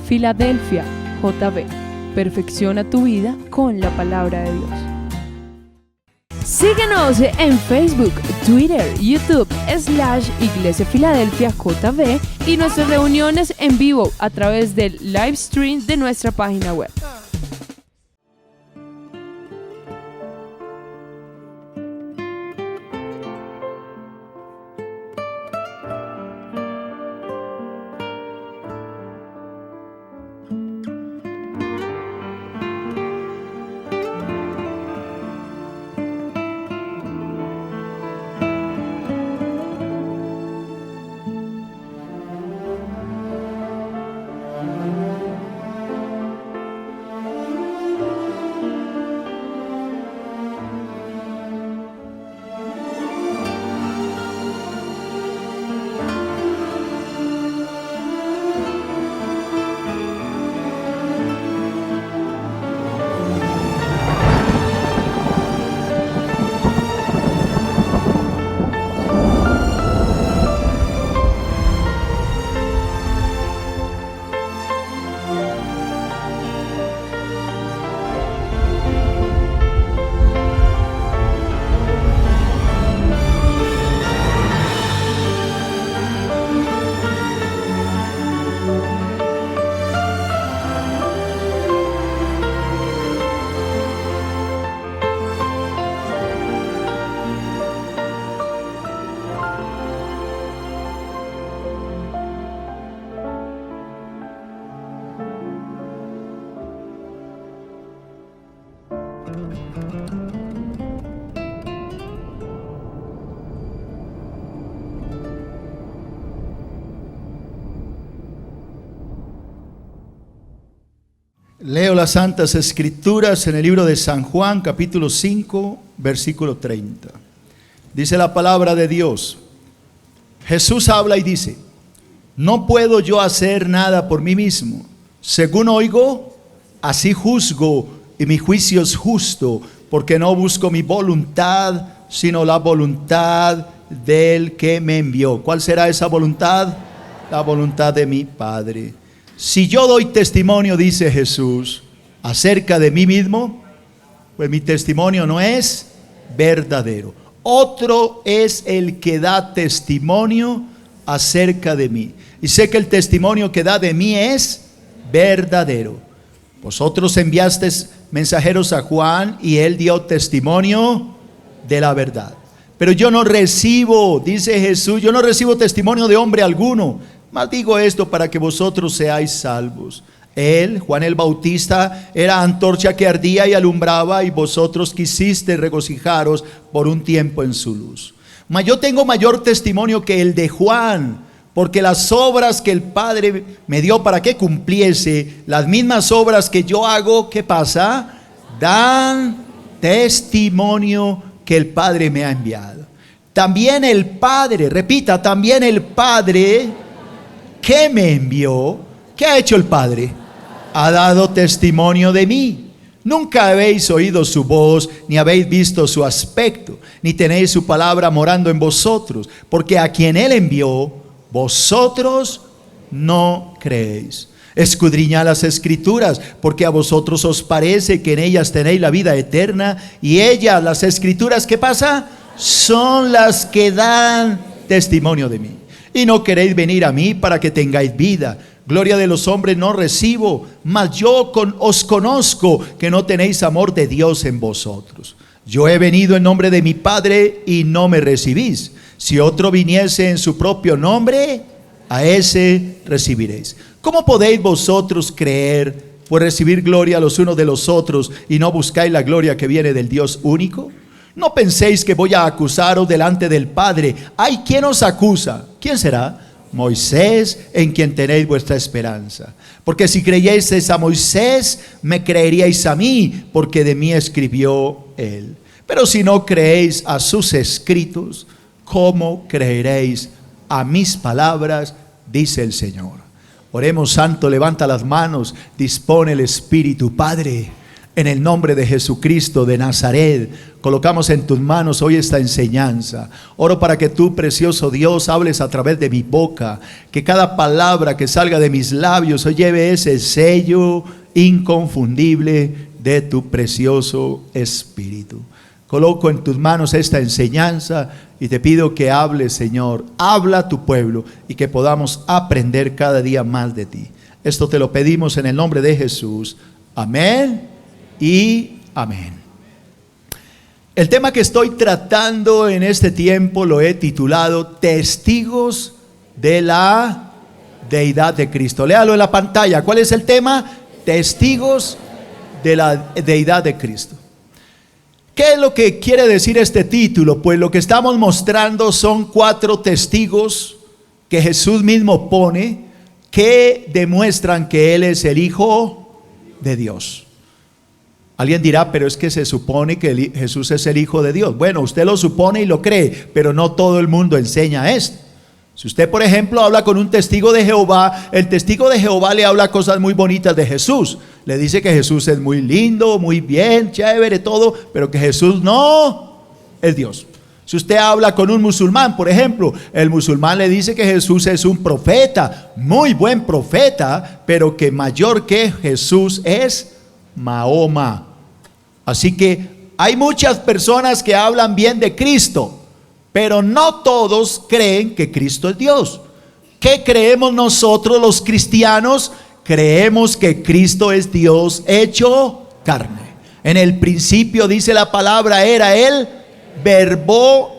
Filadelfia, JB. Perfecciona tu vida con la palabra de Dios. Síguenos en Facebook, Twitter, YouTube, /Iglesia Filadelfia JB y nuestras reuniones en vivo a través del live stream de nuestra página web. Leo las Santas Escrituras en el libro de San Juan, capítulo 5, versículo 30. Dice la palabra de Dios. Jesús habla y dice: no puedo yo hacer nada por mí mismo. Según oigo, así juzgo, y mi juicio es justo, porque no busco mi voluntad, sino la voluntad del que me envió. ¿Cuál será esa voluntad? La voluntad de mi Padre. Si yo doy testimonio, dice Jesús, acerca de mí mismo, pues mi testimonio no es verdadero. Otro es el que da testimonio acerca de mí. Y sé que el testimonio que da de mí es verdadero. Vosotros enviasteis mensajeros a Juan y él dio testimonio de la verdad. Pero yo no recibo, dice Jesús, yo no recibo testimonio de hombre alguno. Mas digo esto para que vosotros seáis salvos. Él, Juan el Bautista, era antorcha que ardía y alumbraba, y vosotros quisisteis regocijaros por un tiempo en su luz. Mas yo tengo mayor testimonio que el de Juan, porque las obras que el Padre me dio para que cumpliese, las mismas obras que yo hago, ¿qué pasa? Dan testimonio que el Padre me ha enviado. También el Padre, repita, también el Padre que me envió, ¿qué ha hecho el Padre? Ha dado testimonio de mí. Nunca habéis oído su voz, ni habéis visto su aspecto, ni tenéis su palabra morando en vosotros, porque a quien él envió, vosotros no creéis. Escudriñad las Escrituras, porque a vosotros os parece que en ellas tenéis la vida eterna, y ellas, las Escrituras, ¿qué pasa? Son las que dan testimonio de mí. Y no queréis venir a mí para que tengáis vida. Gloria de los hombres no recibo, mas yo os conozco que no tenéis amor de Dios en vosotros. Yo he venido en nombre de mi Padre y no me recibís. Si otro viniese en su propio nombre, a ese recibiréis. ¿Cómo podéis vosotros creer, pues recibir gloria los unos de los otros, y no buscáis la gloria que viene del Dios único? No penséis que voy a acusaros delante del Padre. ¿Hay quien os acusa? ¿Quién será? Moisés, en quien tenéis vuestra esperanza. Porque si creyeseis a Moisés, me creeríais a mí, porque de mí escribió él. Pero si no creéis a sus escritos, ¿cómo creeréis a mis palabras? Dice el Señor. Oremos. Santo, levanta las manos, dispone el Espíritu. Padre, En el nombre de Jesucristo de Nazaret, colocamos en tus manos hoy esta enseñanza. Oro para que tú, precioso Dios, hables a través de mi boca, que cada palabra que salga de mis labios hoy lleve ese sello inconfundible de tu precioso Espíritu. Coloco en tus manos esta enseñanza y te pido que hables, Señor, habla a tu pueblo y que podamos aprender cada día más de ti. Esto te lo pedimos en el nombre de Jesús. Amén y amén. El tema que estoy tratando en este tiempo lo he titulado Testigos de la Deidad de Cristo. Léalo en la pantalla. ¿Cuál es el tema? Testigos de la Deidad de Cristo. ¿Qué es lo que quiere decir este título? Pues lo que estamos mostrando son 4 testigos que Jesús mismo pone, que demuestran que Él es el Hijo de Dios. Alguien dirá, pero es que se supone que Jesús es el Hijo de Dios. Bueno, usted lo supone y lo cree, pero no todo el mundo enseña esto. Si usted, por ejemplo, habla con un testigo de Jehová, el testigo de Jehová le habla cosas muy bonitas de Jesús. Le dice que Jesús es muy lindo, muy bien, chévere, todo, pero que Jesús no es Dios. Si usted habla con un musulmán, por ejemplo, el musulmán le dice que Jesús es un profeta, muy buen profeta, pero que mayor que Jesús es Mahoma. Así que hay muchas personas que hablan bien de Cristo, pero no todos creen que Cristo es Dios. ¿Qué creemos nosotros los cristianos? Creemos que Cristo es Dios hecho carne. En el principio, dice la palabra, era el verbo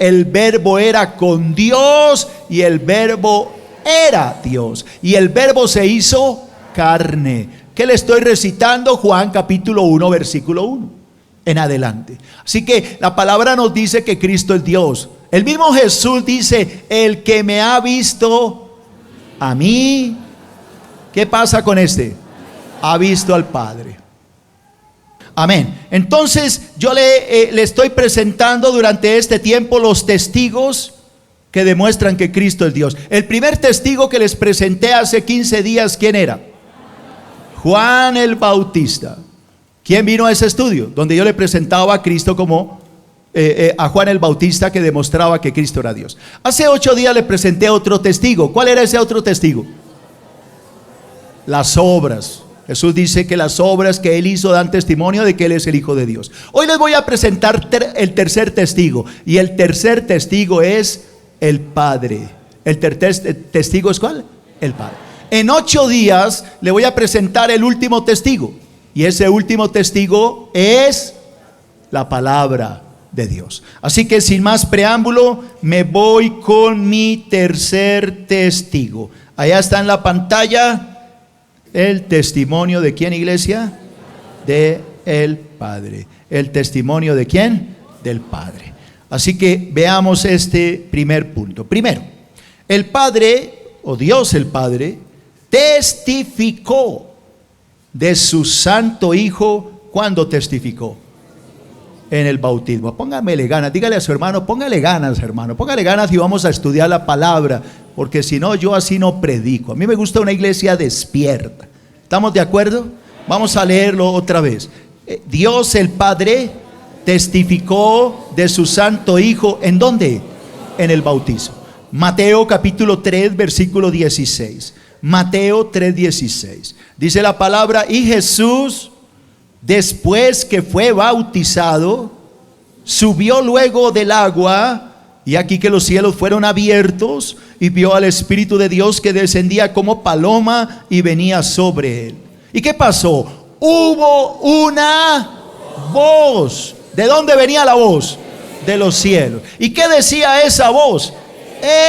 era con Dios y el verbo era Dios. Y el verbo se hizo carne. ¿Qué le estoy recitando? Juan capítulo 1, versículo 1 en adelante. Así que la palabra nos dice que Cristo es Dios. El mismo Jesús dice, el que me ha visto a mí, ¿qué pasa con este? Ha visto al Padre. Amén. Entonces yo le estoy presentando durante este tiempo los testigos que demuestran que Cristo es Dios. El primer testigo que les presenté hace 15 días, ¿quién era? Juan el Bautista. ¿Quién vino a ese estudio? Donde yo le presentaba a Cristo como a Juan el Bautista, que demostraba que Cristo era Dios. Hace 8 días le presenté a otro testigo. ¿Cuál era ese otro testigo? Las obras. Jesús dice que las obras que Él hizo dan testimonio de que Él es el Hijo de Dios. Hoy les voy a presentar el tercer testigo. Y el tercer testigo es el Padre. ¿El tercer testigo es cuál? El Padre. En 8 días le voy a presentar el último testigo. Y ese último testigo es la palabra de Dios. Así que sin más preámbulo, me voy con mi tercer testigo. Allá está en la pantalla el testimonio de ¿quién, iglesia? De el Padre. ¿El testimonio de quién? Del Padre. Así que veamos este primer punto. Primero, el Padre, o Dios el Padre, testificó de su santo Hijo. ¿Cuándo testificó? En el bautismo. Póngamele ganas, dígale a su hermano, póngale ganas, hermano, póngale ganas y vamos a estudiar la palabra, porque si no, yo así no predico. A mí me gusta una iglesia despierta. ¿Estamos de acuerdo? Vamos a leerlo otra vez. Dios el Padre testificó de su santo Hijo. ¿En dónde? En el bautismo. Mateo capítulo 3, versículo 16. Mateo 3:16. Dice la palabra, y Jesús, después que fue bautizado, subió luego del agua, y aquí que los cielos fueron abiertos, y vio al Espíritu de Dios que descendía como paloma y venía sobre él. ¿Y qué pasó? Hubo una voz. ¿De dónde venía la voz? De los cielos. ¿Y qué decía esa voz?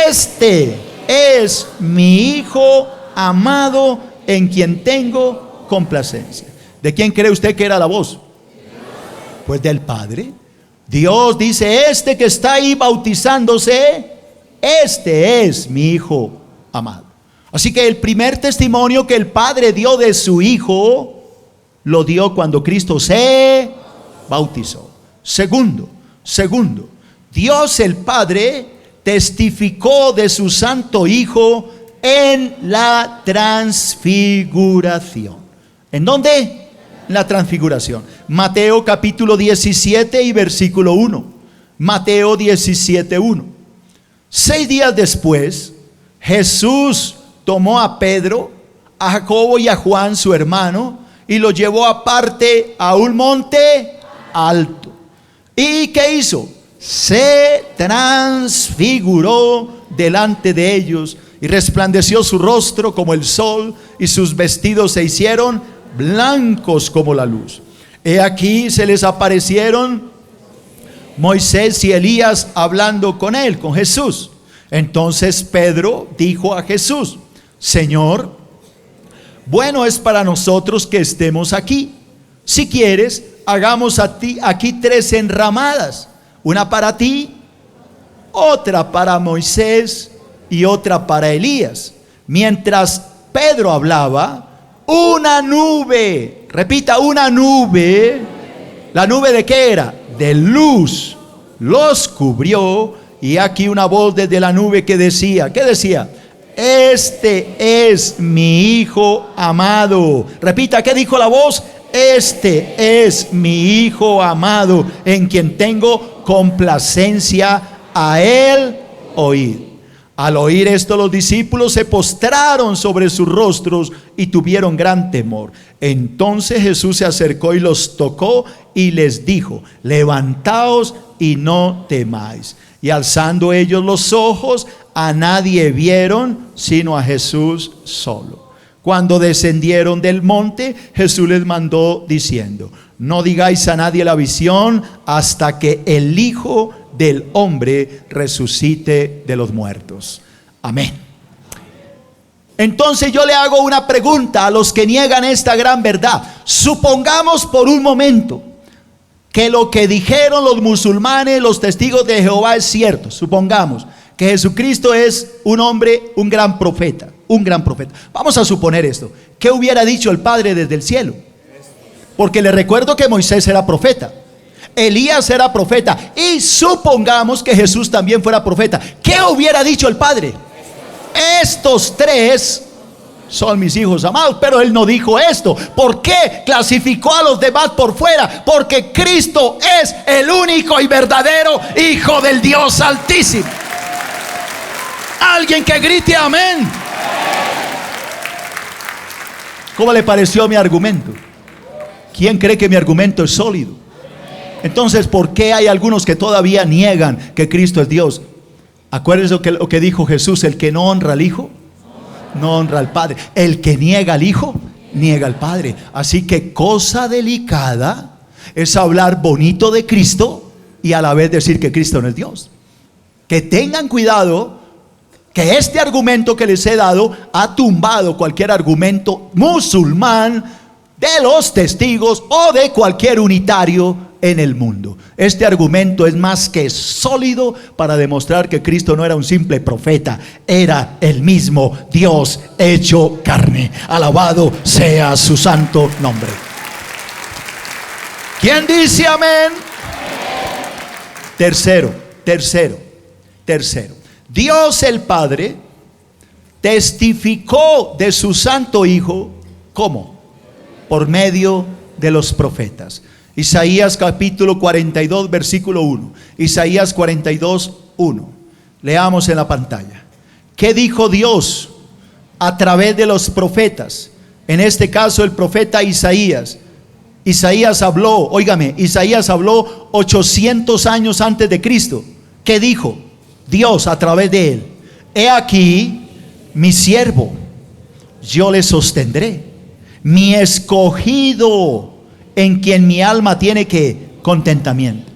Este es mi Hijo amado, en quien tengo complacencia. ¿De quién cree usted que era la voz? Pues del Padre. Dios dice, este que está ahí bautizándose, este es mi Hijo amado. Así que el primer testimonio que el Padre dio de su Hijo, lo dio cuando Cristo se bautizó. Segundo, Dios el Padre testificó de su santo Hijo en la transfiguración. ¿En dónde? La transfiguración. Mateo capítulo 17 y versículo 1. Mateo 17, 1. 6 días después, Jesús tomó a Pedro, a Jacobo y a Juan, su hermano, y los llevó aparte a un monte alto. ¿Y qué hizo? Se transfiguró delante de ellos y resplandeció su rostro como el sol y sus vestidos se hicieron blancos como la luz. He aquí se les aparecieron Moisés y Elías hablando con él, con Jesús. Entonces Pedro dijo a Jesús: Señor, bueno es para nosotros que estemos aquí. Si quieres, hagamos aquí 3 enramadas, una para ti, otra para Moisés y otra para Elías. Mientras Pedro hablaba, una nube, repita, una nube. ¿La nube de qué era? De luz. Los cubrió, y aquí una voz desde la nube que decía, ¿qué decía? Este es mi Hijo amado. Repita, ¿qué dijo la voz? Este es mi Hijo amado, en quien tengo complacencia, a él oír. Al oír esto, los discípulos se postraron sobre sus rostros y tuvieron gran temor. Entonces Jesús se acercó y los tocó y les dijo: levantaos y no temáis. Y alzando ellos los ojos, a nadie vieron sino a Jesús solo. Cuando descendieron del monte, Jesús les mandó diciendo: no digáis a nadie la visión hasta que el Hijo del Hombre resucite de los muertos. Amén. Entonces yo le hago una pregunta a los que niegan esta gran verdad. Supongamos por un momento que lo que dijeron los musulmanes, los testigos de Jehová, es cierto. Supongamos que Jesucristo es un hombre, un gran profeta. Vamos a suponer esto. ¿Qué hubiera dicho el Padre desde el cielo? Porque le recuerdo que Moisés era profeta, Elías era profeta, y supongamos que Jesús también fuera profeta. ¿Qué hubiera dicho el Padre? Estos 3 son mis hijos amados. Pero él no dijo esto. ¿Por qué clasificó a los demás por fuera? Porque Cristo es el único y verdadero Hijo del Dios Altísimo. Alguien que grite amén. ¿Cómo le pareció mi argumento? ¿Quién cree que mi argumento es sólido? Entonces, ¿por qué hay algunos que todavía niegan que Cristo es Dios? Acuérdense lo que dijo Jesús: el que no honra al Hijo, no honra al Padre. El que niega al Hijo, niega al Padre. Así que cosa delicada es hablar bonito de Cristo y a la vez decir que Cristo no es Dios. Que tengan cuidado, que este argumento que les he dado ha tumbado cualquier argumento musulmán, de los testigos o de cualquier unitario en el mundo. Este argumento es más que sólido para demostrar que Cristo no era un simple profeta, era el mismo Dios hecho carne. Alabado sea su santo nombre. ¿Quién dice amén? Tercero. Dios el Padre testificó de su santo Hijo. ¿Cómo? Por medio de los profetas. Isaías capítulo 42 versículo 1. Isaías 42, 1. Leamos en la pantalla. ¿Qué dijo Dios a través de los profetas? En este caso el profeta Isaías. Isaías habló 800 años antes de Cristo. ¿Qué dijo Dios a través de él? He aquí mi siervo, yo le sostendré, mi escogido, en quien mi alma tiene que contentamiento.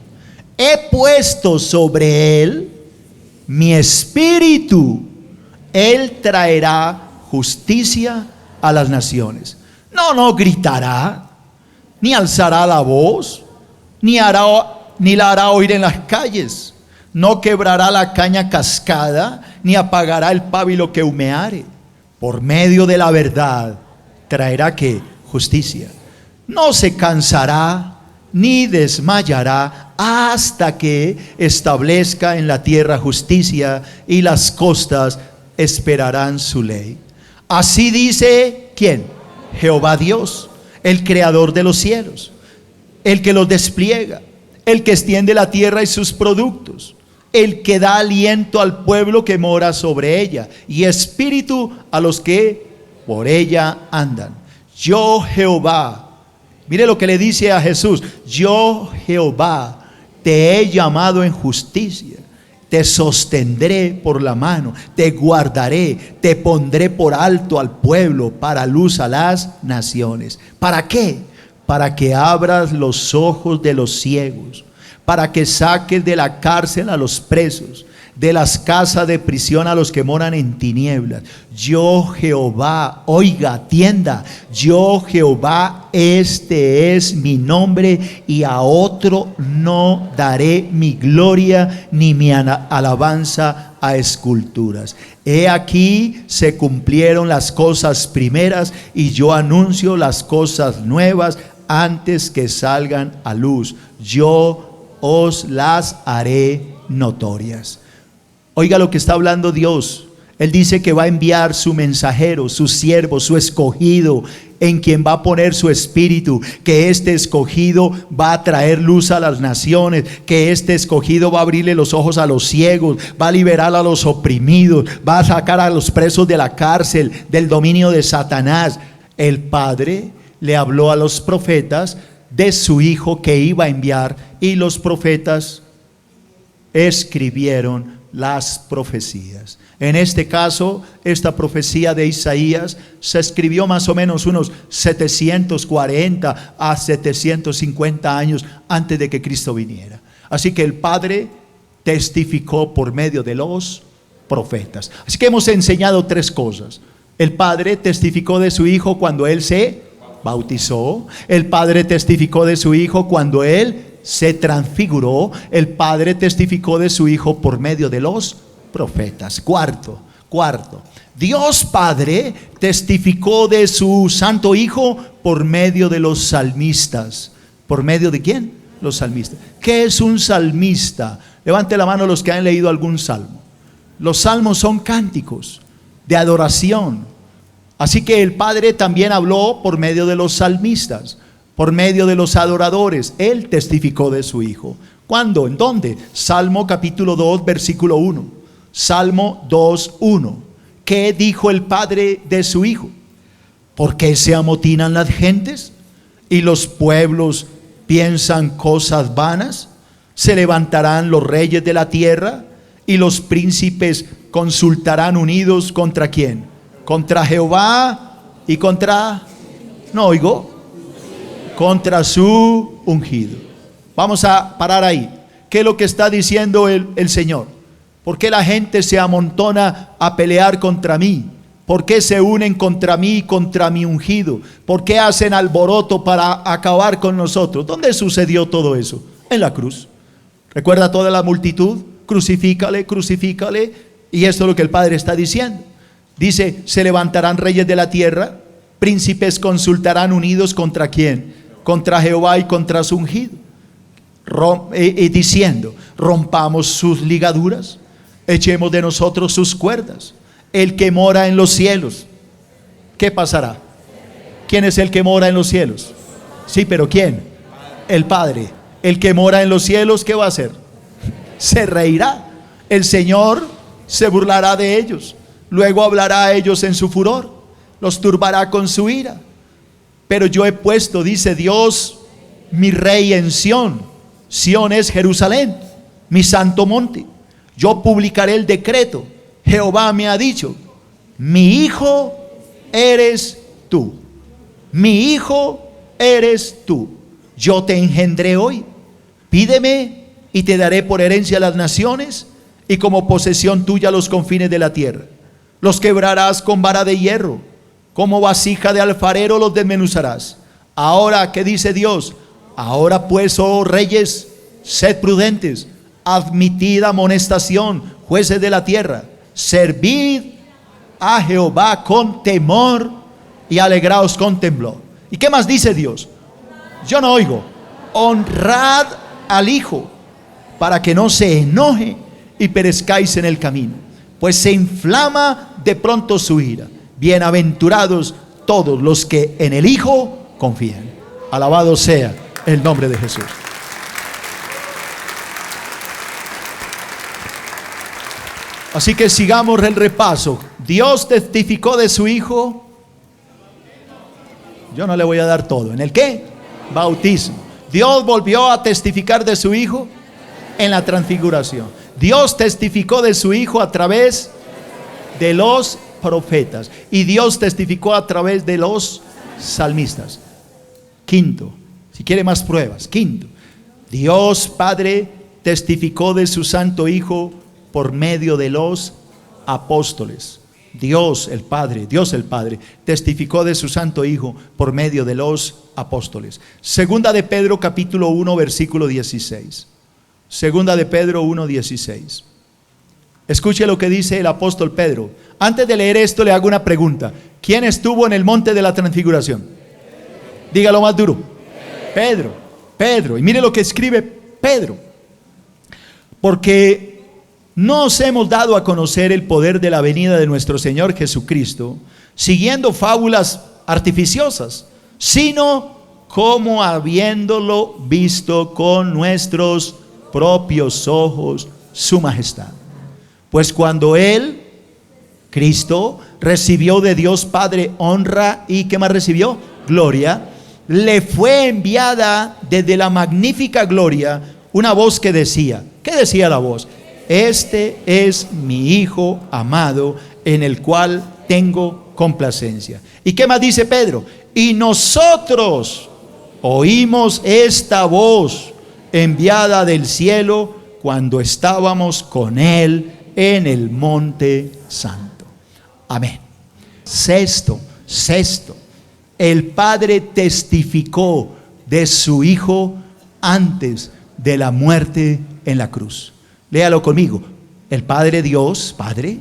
He puesto sobre él mi espíritu, él traerá justicia a las naciones. No gritará, ni alzará la voz, ni la hará oír en las calles. No quebrará la caña cascada, ni apagará el pábilo que humeare. Por medio de la verdad traerá que justicia. No se cansará ni desmayará hasta que establezca en la tierra justicia, y las costas esperarán su ley. Así dice ¿quién? Jehová Dios, el creador de los cielos, el que los despliega, el que extiende la tierra y sus productos, el que da aliento al pueblo que mora sobre ella, y espíritu a los que por ella andan. Yo Jehová, mire lo que le dice a Jesús: yo Jehová te he llamado en justicia, te sostendré por la mano, te guardaré, te pondré por alto al pueblo, para luz a las naciones. ¿Para qué? Para que abras los ojos de los ciegos, para que saques de la cárcel a los presos, de las casas de prisión a los que moran en tinieblas. Yo Jehová, oiga, atienda, yo Jehová, este es mi nombre, y a otro no daré mi gloria ni mi alabanza a esculturas. He aquí se cumplieron las cosas primeras, y yo anuncio las cosas nuevas antes que salgan a luz. Yo os las haré notorias. Oiga lo que está hablando Dios. Él dice que va a enviar su mensajero, su siervo, su escogido, en quien va a poner su espíritu, que este escogido va a traer luz a las naciones, que este escogido va a abrirle los ojos a los ciegos, va a liberar a los oprimidos, va a sacar a los presos de la cárcel, del dominio de Satanás. El Padre le habló a los profetas de su Hijo que iba a enviar, y los profetas escribieron las profecías. En este caso, esta profecía de Isaías se escribió más o menos unos 740 a 750 años antes de que Cristo viniera. Así que el Padre testificó por medio de los profetas. Así que hemos enseñado tres cosas. El Padre testificó de su Hijo cuando Él se bautizó. El Padre testificó de su Hijo cuando Él se transfiguró. El Padre testificó de su Hijo por medio de los profetas. Cuarto, Dios Padre testificó de su Santo Hijo por medio de los salmistas. ¿Por medio de quién? Los salmistas. ¿Qué es un salmista? Levante la mano los que han leído algún salmo. Los salmos son cánticos de adoración. Así que el Padre también habló por medio de los salmistas, por medio de los adoradores. Él testificó de su Hijo. ¿Cuándo? ¿En dónde? Salmo capítulo 2, versículo 1. Salmo 2, 1. ¿Qué dijo el Padre de su Hijo? ¿Por qué se amotinan las gentes y los pueblos piensan cosas vanas? Se levantarán los reyes de la tierra y los príncipes consultarán unidos ¿contra quién? Contra Jehová y contra, no oigo, contra su ungido. Vamos a parar ahí. ¿Qué es lo que está diciendo el Señor? ¿Por qué la gente se amontona a pelear contra mí? ¿Por qué se unen contra mí y contra mi ungido? ¿Por qué hacen alboroto para acabar con nosotros? ¿Dónde sucedió todo eso? En la cruz. ¿Recuerda toda la multitud? Crucifícale, crucifícale. Y esto es lo que el Padre está diciendo. Dice, se levantarán reyes de la tierra, príncipes consultarán unidos ¿contra quién? Contra Jehová y contra su ungido. Diciendo, rompamos sus ligaduras, echemos de nosotros sus cuerdas. El que mora en los cielos, ¿qué pasará? ¿Quién es el que mora en los cielos? Sí, pero ¿quién? El Padre. El que mora en los cielos, ¿qué va a hacer? Se reirá. El Señor se burlará de ellos. Luego hablará a ellos en su furor, los turbará con su ira. Pero yo he puesto, dice Dios, mi rey en Sión. Sión es Jerusalén, mi santo monte. Yo publicaré el decreto. Jehová me ha dicho, mi hijo eres tú. Mi hijo eres tú. Yo te engendré hoy. Pídeme y te daré por herencia a las naciones y como posesión tuya los confines de la tierra. Los quebrarás con vara de hierro, como vasija de alfarero los desmenuzarás. Ahora, ¿qué dice Dios? Ahora pues, oh reyes, sed prudentes, admitid amonestación, jueces de la tierra, servid a Jehová con temor y alegraos con temblor. ¿Y qué más dice Dios? Yo no oigo. Honrad al Hijo, para que no se enoje y perezcáis en el camino, pues se inflama de pronto su ira. Bienaventurados todos los que en el Hijo confían. Alabado sea el nombre de Jesús. Así que sigamos el repaso. Dios testificó de su Hijo. Yo no le voy a dar todo. ¿En el qué? Bautismo. Dios volvió a testificar de su Hijo en la transfiguración. Dios testificó de su Hijo a través de los profetas. Y Dios testificó a través de los salmistas. Quinto, si quiere más pruebas. Quinto, Dios Padre testificó de su Santo Hijo por medio de los apóstoles. Dios el Padre testificó de su Santo Hijo por medio de los apóstoles. Segunda de Pedro capítulo 1 versículo 16. Segunda de Pedro 1, 16. Escuche lo que dice el apóstol Pedro. Antes de leer esto le hago una pregunta. ¿Quién estuvo en el monte de la transfiguración? Dígalo más duro. Pedro. Y mire lo que escribe Pedro. Porque no os hemos dado a conocer el poder de la venida de nuestro Señor Jesucristo, siguiendo fábulas artificiosas, sino como habiéndolo visto con nuestros propios ojos, su majestad. Pues cuando Él, Cristo, recibió de Dios Padre honra y ¿qué más recibió? Gloria, le fue enviada desde la magnífica gloria una voz que decía, ¿qué decía la voz? Este es mi Hijo amado, en el cual tengo complacencia. ¿Y qué más dice Pedro? Y nosotros oímos esta voz enviada del cielo cuando estábamos con Él en el monte santo. Amén. Sexto, el Padre testificó de su Hijo antes de la muerte en la cruz. Léalo conmigo. El Padre Dios, Padre,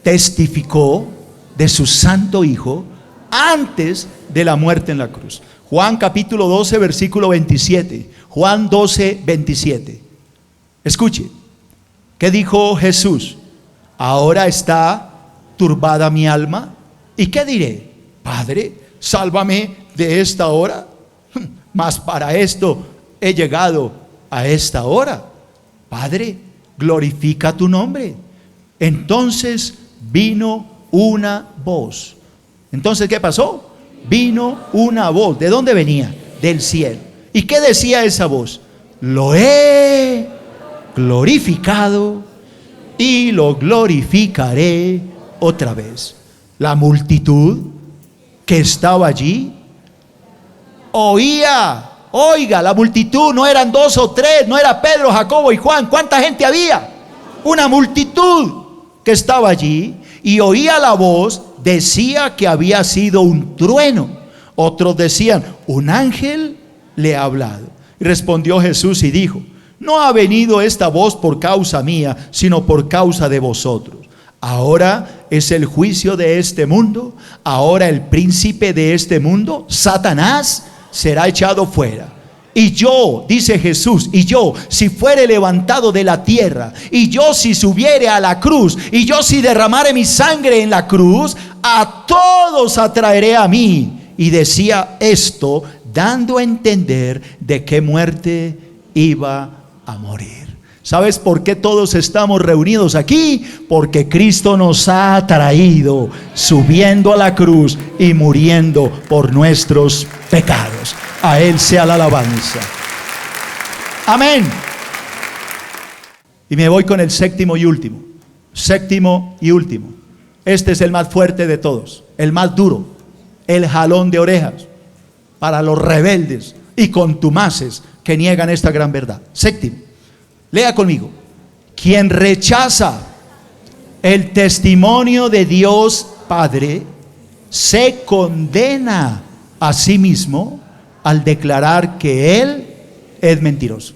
testificó de su Santo Hijo antes de la muerte en la cruz. Juan capítulo 12, versículo 27. Juan 12, 27. Escuche. ¿Qué dijo Jesús? Ahora está turbada mi alma. ¿Y qué diré? Padre, sálvame de esta hora. Mas para esto he llegado a esta hora. Padre, glorifica tu nombre. Entonces vino una voz. Entonces, ¿qué pasó? Vino una voz. ¿De dónde venía? Del cielo. ¿Y qué decía esa voz? Lo he glorificado y lo glorificaré otra vez. La multitud que estaba allí oía. Oiga, la multitud no eran 2 o 3, no era Pedro, Jacobo y Juan. ¿Cuánta gente había? Una multitud que estaba allí y oía la voz. Decía que había sido un trueno. Otros decían, un ángel le ha hablado. Y respondió Jesús y dijo, no ha venido esta voz por causa mía, sino por causa de vosotros. Ahora es el juicio de este mundo. Ahora el príncipe de este mundo, Satanás, será echado fuera. Y yo, dice Jesús, y yo, si fuere levantado de la tierra, y yo si subiere a la cruz, y yo si derramare mi sangre en la cruz, a todos atraeré a mí. Y decía esto, dando a entender de qué muerte iba a morir. ¿Sabes por qué todos estamos reunidos aquí? Porque Cristo nos ha traído subiendo a la cruz y muriendo por nuestros pecados. A Él sea la alabanza. Amén. Y me voy con el séptimo y último. Séptimo y último. Este es el más fuerte de todos, el más duro, el jalón de orejas para los rebeldes y contumaces que niegan esta gran verdad. Séptimo. Lea conmigo. Quien rechaza el testimonio de Dios Padre se condena a sí mismo al declarar que Él es mentiroso.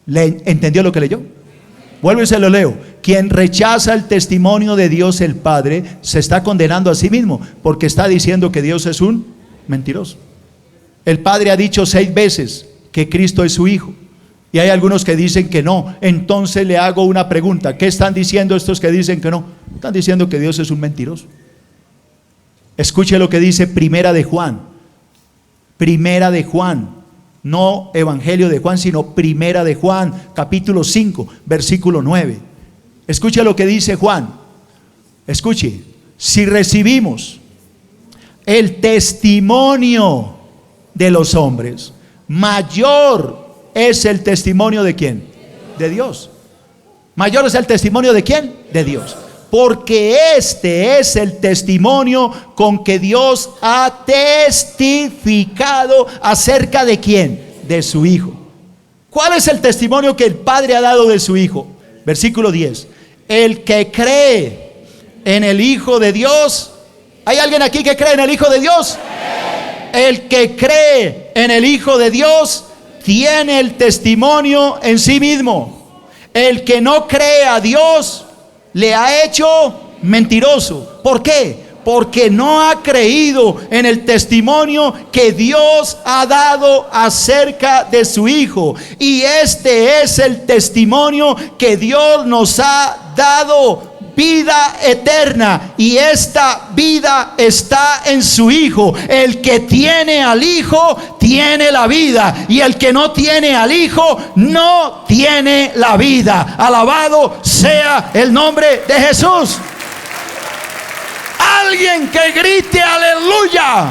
¿Entendió lo que leyó? Vuelvo y se lo leo. Quien rechaza el testimonio de Dios el Padre se está condenando a sí mismo porque está diciendo que Dios es un mentiroso. El Padre ha dicho 6 veces que Cristo es su Hijo. Y hay algunos que dicen que no. Entonces le hago una pregunta. ¿Qué están diciendo estos que dicen que no? Están diciendo que Dios es un mentiroso. Escuche lo que dice Primera de Juan. Primera de Juan. No Evangelio de Juan, sino Primera de Juan, capítulo 5, versículo 9. Escuche lo que dice Juan. Escuche. Si recibimos el testimonio de los hombres, mayor es el testimonio de ¿quién? De Dios. Mayor es el testimonio de ¿quién? De Dios. Porque este es el testimonio con que Dios ha testificado acerca de ¿quién? De su Hijo. ¿Cuál es el testimonio que el Padre ha dado de su Hijo? Versículo 10. El que cree en el Hijo de Dios. ¿Hay alguien aquí que cree en el Hijo de Dios? El que cree en el Hijo de Dios tiene el testimonio en sí mismo. El que no cree a Dios le ha hecho mentiroso. ¿Por qué? Porque no ha creído en el testimonio que Dios ha dado acerca de su Hijo. Y este es el testimonio que Dios nos ha dado: vida eterna, y esta vida está en su Hijo. El que tiene al Hijo tiene la vida, y el que no tiene al Hijo no tiene la vida. Alabado sea el nombre de Jesús. Alguien que grite aleluya.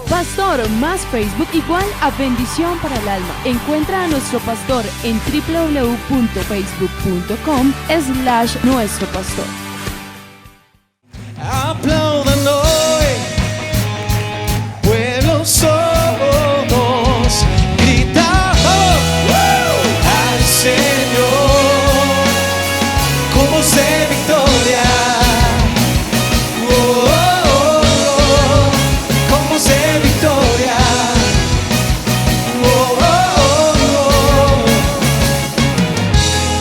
Pastor más Facebook igual a bendición para el alma. Encuentra a nuestro pastor en www.facebook.com/nuestropastor. Aplaudan hoy, pueblos somos, gritamos al Señor con voz de victoria. Con voz de victoria.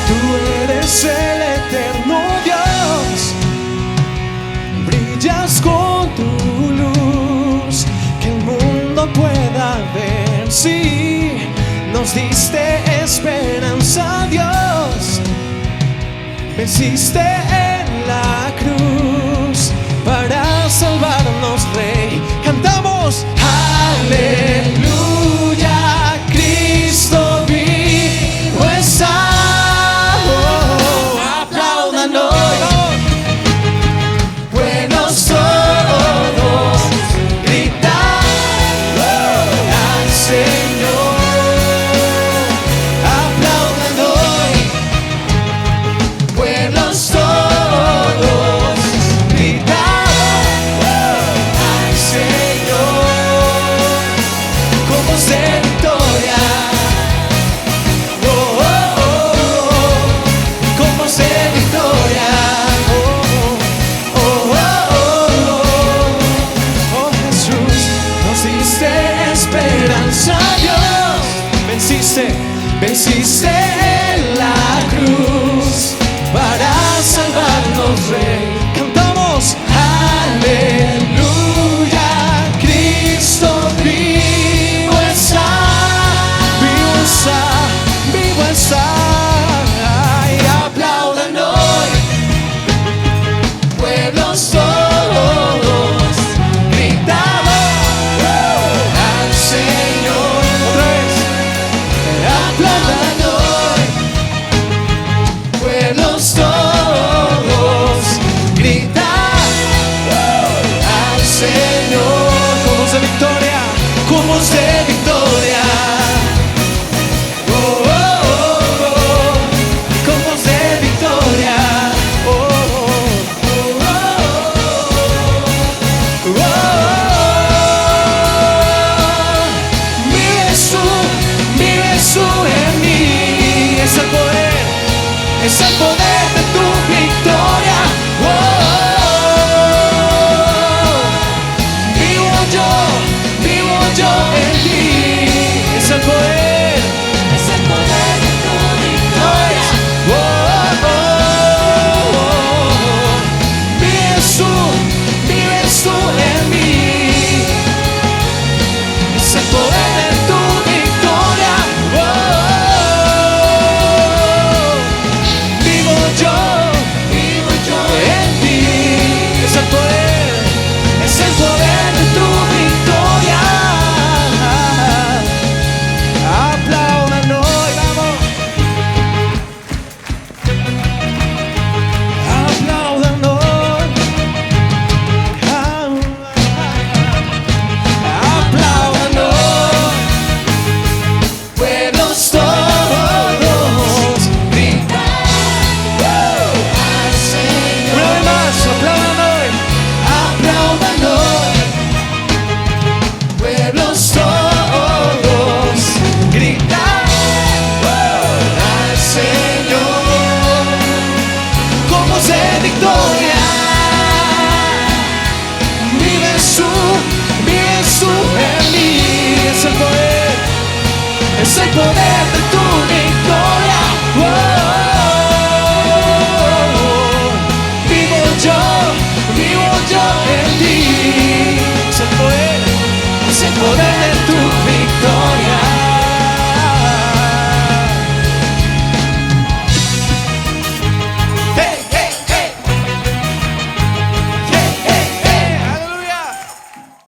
Tú eres el eterno Dios, brillas con tu luz, que el mundo pueda ver. Sí, nos diste esperanza, Dios. Venciste en la cruz para salvarnos, Rey. Cantamos aleluya, Cristo vivo está. Aplaudan hoy, buenos todos, gritando al Señor. Aplaudan hoy, pueblos todos, gritando al Señor con voz de victoria. Con voz de victoria. Oh Jesús, nos diste esperanza, Dios. Venciste en la cruz para salvarnos, Rey. Cantamos aleluya, Cristo vivo está, vivo está, vivo está. Y aplaudan hoy, pueblos todos, gritamos al Señor. Otra vez. Aplaudan hoy, pueblos todos, gritando al Señor con voz de victoria, con voz de victoria. Con voz de victoria. Vives tú en mí. Es el poder de tu victoria. Vivo yo en ti. Es el poder de tu victoria. Vives tú en mí. Es el poder de tu victoria. Vivo yo es el poder